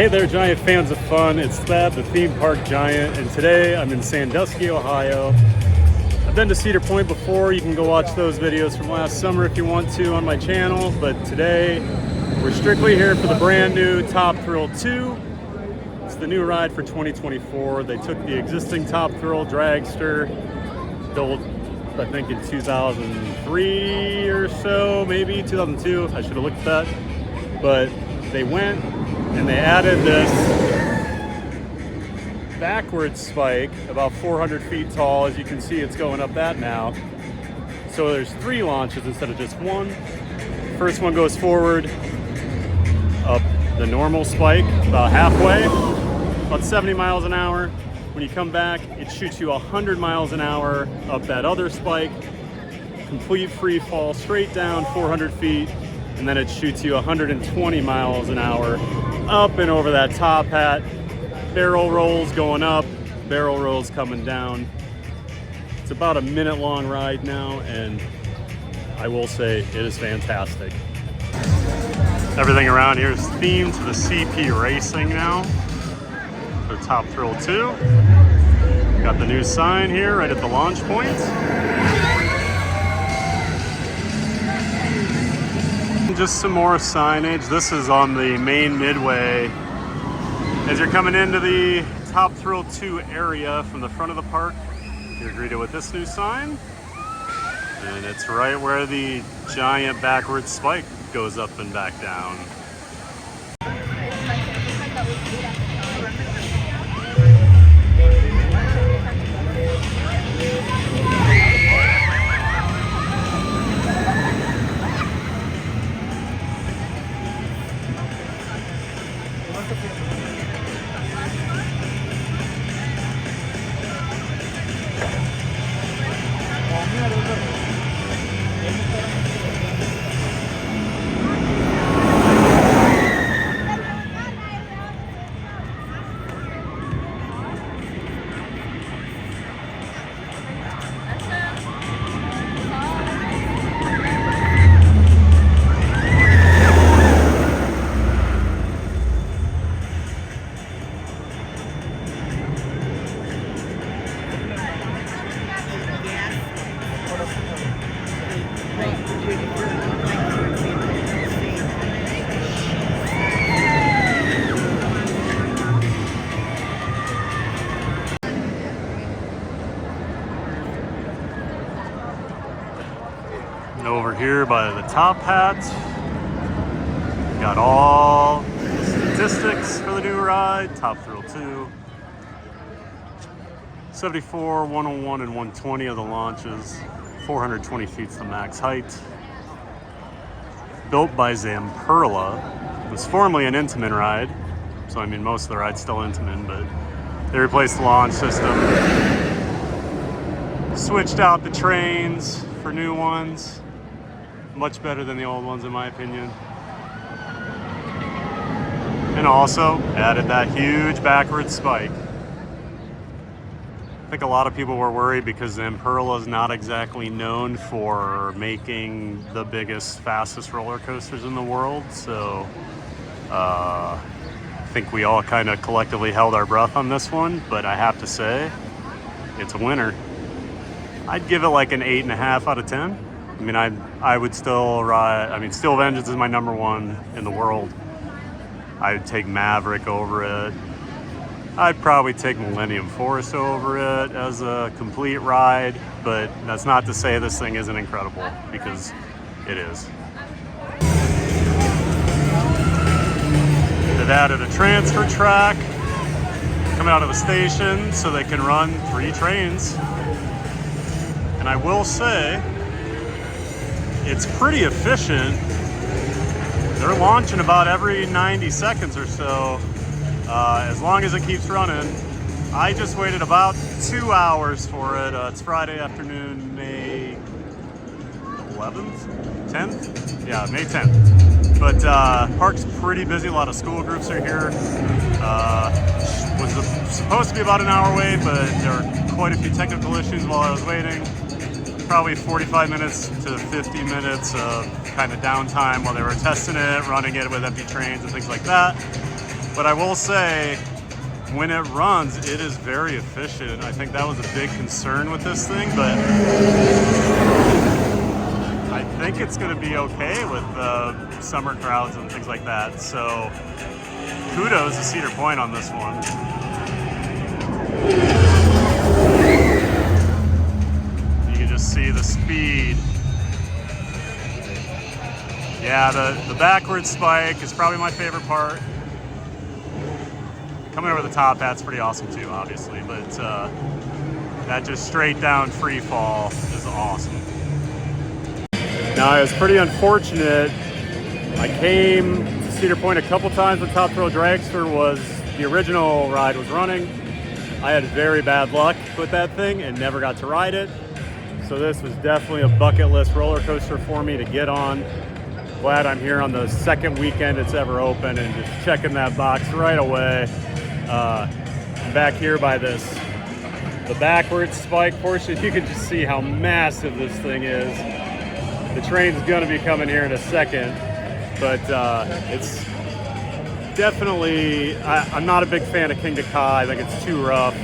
Hey there, giant fans of fun. It's Thad, the theme park giant, and today I'm in Sandusky, Ohio. I've been to Cedar Point before. You can go watch those videos from last summer if you want to on my channel, but today we're strictly here for the brand new Top Thrill 2. It's the new ride for 2024. They took the existing Top Thrill Dragster, built I think in 2003 or so, maybe 2002. I should have looked at that, but they went and they added this backwards spike about 400 feet tall. As you can see, it's going up that now. So there's 3 launches instead of just one. First one goes forward up the normal spike about halfway, about 70 miles an hour. When you come back, it shoots you 100 miles an hour up that other spike, complete free fall straight down 400 feet, and then it shoots you 120 miles an hour up and over that top hat. Barrel rolls going up, barrel rolls coming down. It's about a minute long ride now, and I will say it is fantastic. Everything around here is themed to the CP racing now. For Top Thrill 2. Got the new sign here right at the launch point. Just some more signage. This is on the main midway. As you're coming into the Top Thrill 2 area from the front of the park, you're greeted with this new sign. And it's right where the giant backwards spike goes up and back down. Over here by the top hat, got all the statistics for the new ride. Top Thrill 2, 74, 101, and 120 of the launches. 420 feet's the max height. Built by Zamperla. It was formerly an Intamin ride, so I mean most of the ride's still Intamin, but they replaced the launch system. Switched out the trains for new ones. Much better than the old ones in my opinion. And also added that huge backwards spike. I think a lot of people were worried because Zamperla is not exactly known for making the biggest, fastest roller coasters in the world. So I think we all kind of collectively held our breath on this one, but I have to say, it's a winner. I'd give it like an 8.5 out of 10. I mean, I would still ride, I mean, Steel Vengeance is my #1 in the world. I would take Maverick over it. I'd probably take Millennium Force over it as a complete ride, but that's not to say this thing isn't incredible, because it is. They've added a transfer track coming out of the station so they can run 3 trains. And I will say, it's pretty efficient. They're launching about every 90 seconds or so, as long as it keeps running. I just waited about 2 hours for it. It's Friday afternoon, May 11th? 10th? Yeah, May 10th. But park's pretty busy. A lot of school groups are here. Was supposed to be about an hour wait, but there were quite a few technical issues while I was waiting. Probably 45 minutes to 50 minutes of kind of downtime while they were testing it, running it with empty trains and things like that. But I will say, when it runs, it is very efficient. I think that was a big concern with this thing, but I think it's going to be okay with summer crowds and things like that. So kudos to Cedar Point on this one. You can just see the speed. Yeah, the backward spike is probably my favorite part. Coming over the top, that's pretty awesome too, obviously, but that just straight down free fall is awesome. Now, it was pretty unfortunate. I came to Cedar Point a couple times when Thrill Dragster the original ride was running. I had very bad luck with that thing and never got to ride it. So this was definitely a bucket list roller coaster for me to get on. Glad I'm here on the second weekend it's ever open and just checking that box right away. I'm back here by the backward spike portion. You can just see how massive this thing is. The train's gonna be coming here in a second, but it's definitely, I'm not a big fan of King to Ka. I think it's too rough.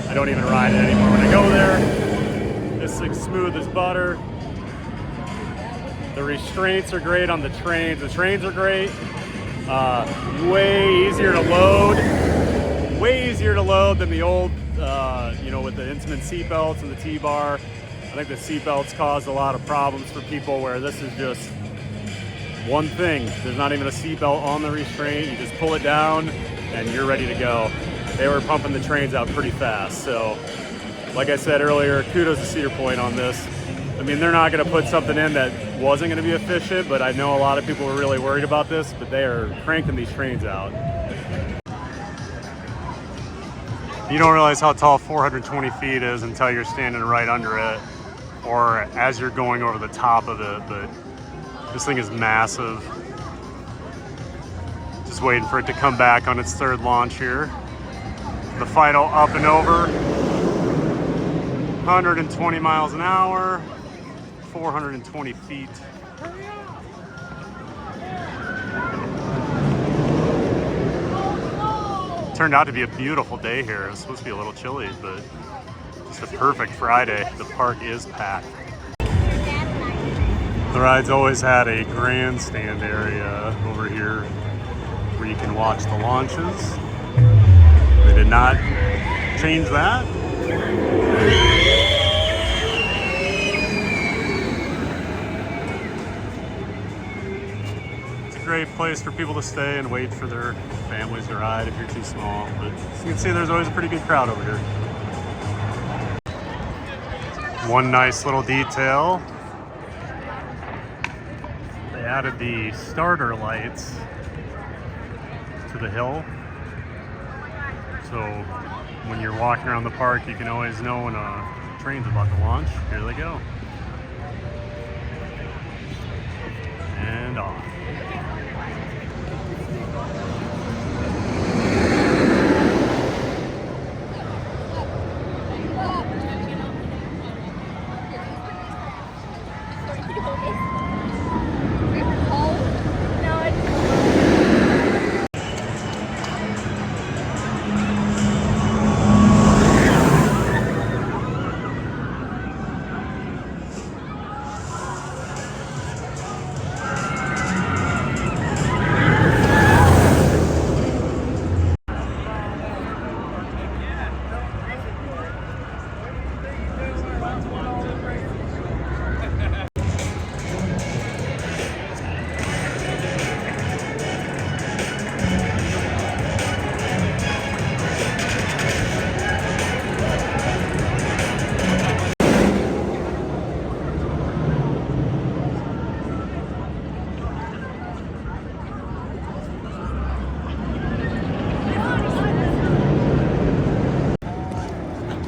I don't even ride it anymore when I go there. This thing's smooth as butter. The restraints are great on the trains. The trains are great. Way easier to load. Way easier to load than the old, with the intamin seat belts and the T-bar. I think the seat belts caused a lot of problems for people where this is just one thing. There's not even a seat belt on the restraint. You just pull it down and you're ready to go. They were pumping the trains out pretty fast. So, like I said earlier, kudos to Cedar Point on this. I mean, they're not going to put something in that wasn't going to be efficient, but I know a lot of people were really worried about this, but they are cranking these trains out. You don't realize how tall 420 feet is until you're standing right under it or as you're going over the top of it, but this thing is massive. Just waiting for it to come back on its third launch here. The final up and over, 120 miles an hour, 420 feet. Turned out to be a beautiful day here. It was supposed to be a little chilly, but just a perfect Friday. The park is packed. The ride's always had a grandstand area over here where you can watch the launches. They did not change that. Great place for people to stay and wait for their families to ride if you're too small. But as you can see, there's always a pretty good crowd over here. One nice little detail. They added the starter lights to the hill. So when you're walking around the park, you can always know when a train's about to launch. Here they go. And off.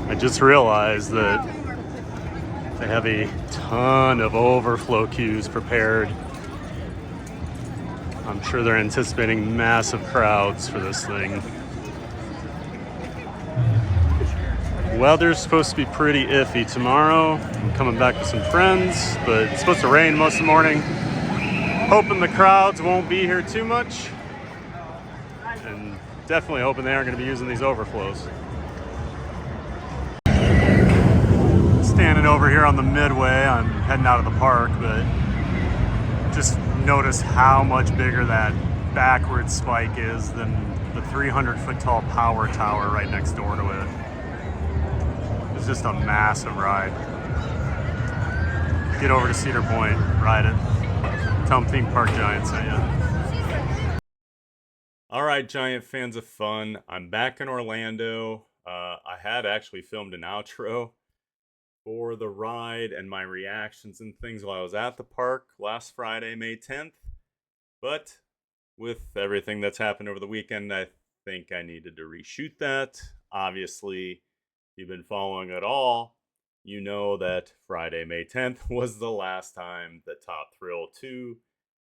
I just realized that they have a ton of overflow queues prepared. I'm sure they're anticipating massive crowds for this thing. Weather's supposed to be pretty iffy tomorrow. I'm coming back with some friends, but it's supposed to rain most of the morning. Hoping the crowds won't be here too much. and definitely hoping they aren't going to be using these overflows. Standing over here on the midway, I'm heading out of the park, but just notice how much bigger that backward spike is than the 300-foot tall power tower right next door to it. It's just a massive ride. Get over to Cedar Point, ride it. Tell them Theme Park Giant sent you. All right, Giant fans of fun. I'm back in Orlando. I had actually filmed an outro for the ride and my reactions and things while I was at the park last Friday, May 10th. But with everything that's happened over the weekend, I think I needed to reshoot that. Obviously, if you've been following at all, you know that Friday, May 10th was the last time that Top Thrill 2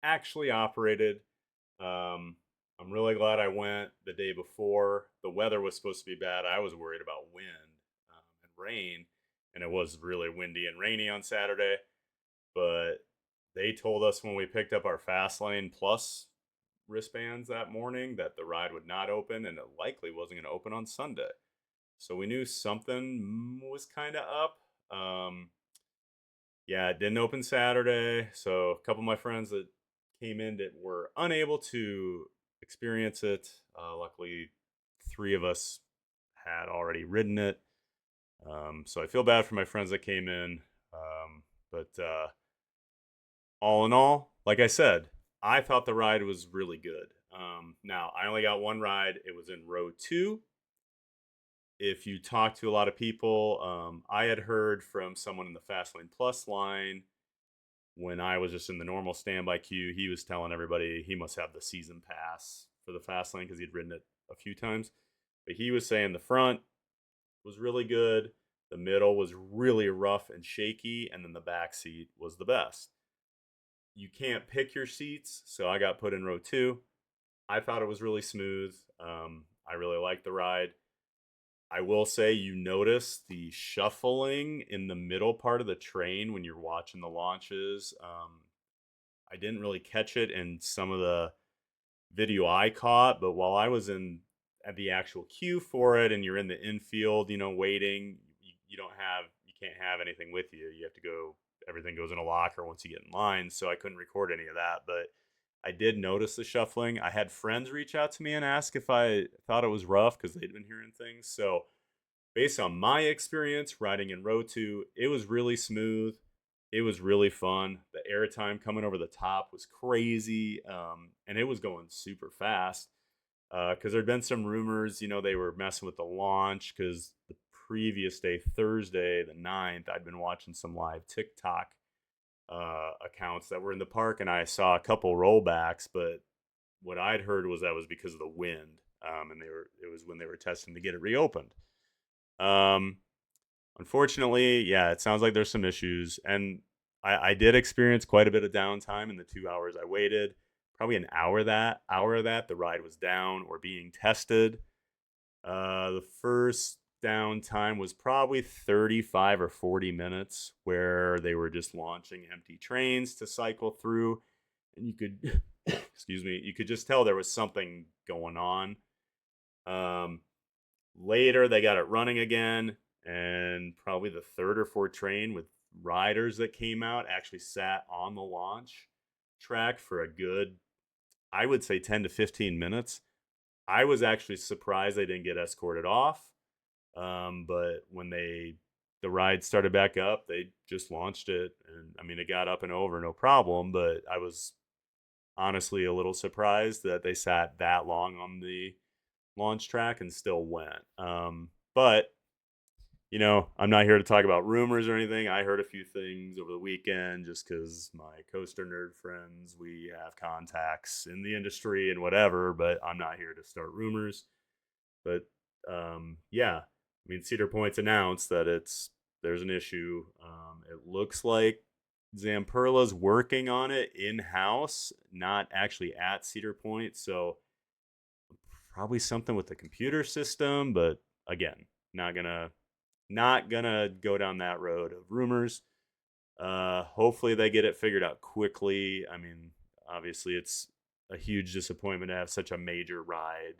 actually operated. I'm really glad I went the day before. The weather was supposed to be bad. I was worried about wind and rain, and it was really windy and rainy on Saturday. But they told us when we picked up our Fastlane Plus wristbands that morning that the ride would not open, and it likely wasn't going to open on Sunday. So we knew something was kind of up. Yeah, it didn't open Saturday. So a couple of my friends that came in that were unable to experience it. Luckily, 3 of us had already ridden it. So I feel bad for my friends that came in. But all in all, like I said, I thought the ride was really good. Now, I only got one ride. It was in row 2. If you talk to a lot of people, I had heard from someone in the Fastlane Plus line when I was just in the normal standby queue. He was telling everybody he must have the season pass for the Fastlane because he'd ridden it a few times. But he was saying the front was really good, the middle was really rough and shaky, and then the back seat was the best. You can't pick your seats, so I got put in row 2. I thought it was really smooth. I really liked the ride. I will say you notice the shuffling in the middle part of the train when you're watching the launches. I didn't really catch it in some of the video I caught, but while I was in at the actual queue for it and you're in the infield, waiting, you can't have anything with you. You have to go, everything goes in a locker once you get in line. So I couldn't record any of that, but I did notice the shuffling. I had friends reach out to me and ask if I thought it was rough because they'd been hearing things. So based on my experience riding in row 2, it was really smooth. It was really fun. The airtime coming over the top was crazy, and it was going super fast because there'd been some rumors, they were messing with the launch because the previous day, Thursday, the 9th, I'd been watching some live TikTok accounts that were in the park, and I saw a couple rollbacks, but what I'd heard was that was because of the wind, and it was when they were testing to get it reopened. Unfortunately, yeah, it sounds like there's some issues, and I did experience quite a bit of downtime in the 2 hours I waited. Probably an hour of that the ride was down or being tested. The first downtime was probably 35 or 40 minutes where they were just launching empty trains to cycle through, and you could excuse me, you could just tell there was something going on. Later they got it running again, and probably the 3rd or 4th train with riders that came out actually sat on the launch track for a good, I would say, 10 to 15 minutes. I was actually surprised they didn't get escorted off. But when the ride started back up, they just launched it. And I mean, it got up and over, no problem. But I was honestly a little surprised that they sat that long on the launch track and still went. But I'm not here to talk about rumors or anything. I heard a few things over the weekend just because my coaster nerd friends, we have contacts in the industry and whatever, but I'm not here to start rumors. But yeah, I mean, Cedar Point's announced that there's an issue. It looks like Zamperla's working on it in-house, not actually at Cedar Point. So probably something with the computer system, but again, not gonna go down that road of rumors. Hopefully they get it figured out quickly. I mean, obviously it's a huge disappointment to have such a major ride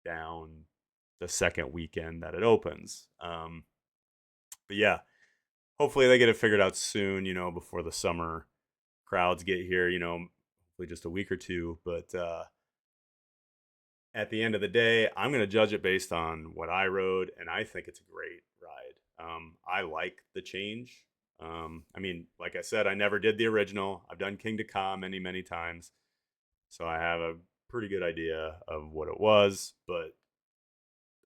down the second weekend that it opens. But yeah, hopefully they get it figured out soon, before the summer crowds get here, hopefully just a week or two. But at the end of the day, I'm going to judge it based on what I rode, and I think it's a great ride. I like the change. I mean, like I said, I never did the original. I've done King to Ka many, many times, so I have a pretty good idea of what it was. But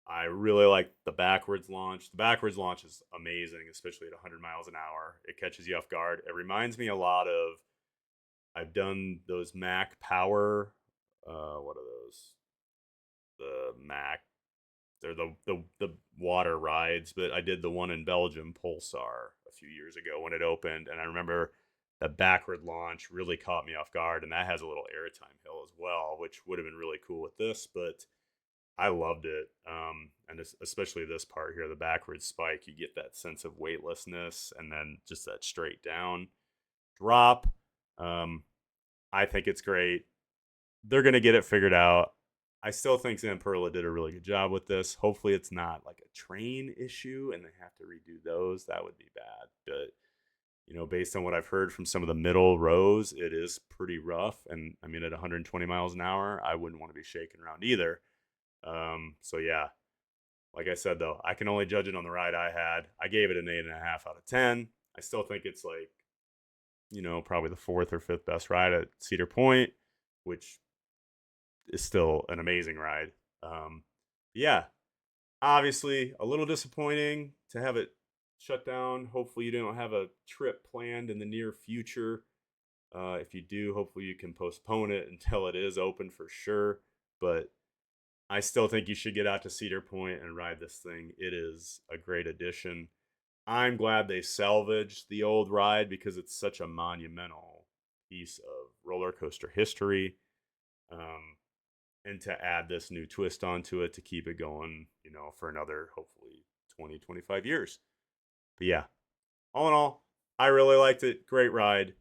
I really like the backwards launch. The backwards launch is amazing, especially at 100 miles an hour. It catches you off guard. It reminds me a lot of, I've done those Mac Power. What are those? The Mac. They're the water rides, but I did the one in Belgium, Pulsar, a few years ago when it opened, and I remember the backward launch really caught me off guard, and that has a little airtime hill as well, which would have been really cool with this, but I loved it. And especially this part here, the backward spike, you get that sense of weightlessness and then just that straight down drop. Um, I think it's great. They're going to get it figured out. I still think Zamperla did a really good job with this. Hopefully, it's not like a train issue and they have to redo those. That would be bad. But, based on what I've heard from some of the middle rows, it is pretty rough. And I mean, at 120 miles an hour, I wouldn't want to be shaking around either. So yeah, like I said though, I can only judge it on the ride I had. I gave it an 8.5 out of 10. I still think it's like, probably the fourth or fifth best ride at Cedar Point, which is still an amazing ride. Yeah, obviously a little disappointing to have it shut down. Hopefully you don't have a trip planned in the near future. If you do, hopefully you can postpone it until it is open for sure. But I still think you should get out to Cedar Point and ride this thing. It is a great addition. I'm glad they salvaged the old ride because it's such a monumental piece of roller coaster history. And to add this new twist onto it to keep it going, for another hopefully 20, 25 years. But yeah, all in all, I really liked it. Great ride.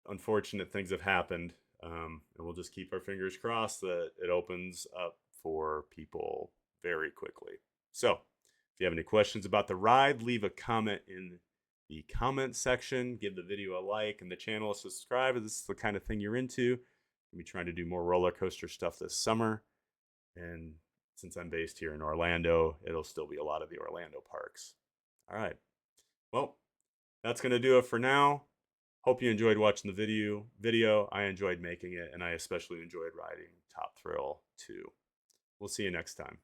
Unfortunate things have happened. And we'll just keep our fingers crossed that it opens up for people very quickly. So, if you have any questions about the ride, leave a comment in the comment section. Give the video a like and the channel a subscribe if this is the kind of thing you're into. I'll be trying to do more roller coaster stuff this summer. And since I'm based here in Orlando, it'll still be a lot of the Orlando parks. All right. Well, that's going to do it for now. Hope you enjoyed watching the video. I enjoyed making it, and I especially enjoyed riding Top Thrill 2. We'll see you next time.